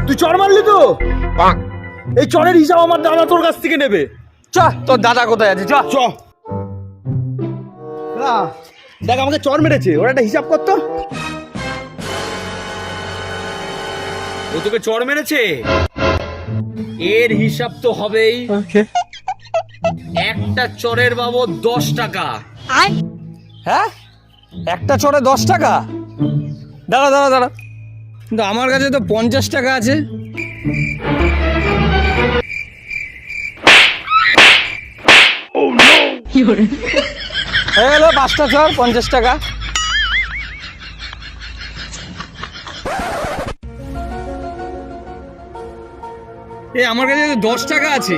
তুই চড় মারলি তো? এই চড়ের হিসাব আমার দাদা তোর কাছ থেকে নেবে। চ, তোর দাদা কোথায় আছে? চ চ। দেখ আমাকে চড় মেরেছে, ওরা একটা হিসাব করতো। ও তোকে চড় মেরেছে, এর হিসাব তো হবেই। একটা চড়ের বাবদ 10 টাকা। হ্যাঁ, একটা চড়ে 10 টাকা? দাঁড়া দাঁড়া দাঁড়া, কিন্তু আমার কাছে তো 50 টাকা আছে। হয়ে গেল 5টা চড়, 50 টাকা। আমার কাছে তো 10 টাকা আছে।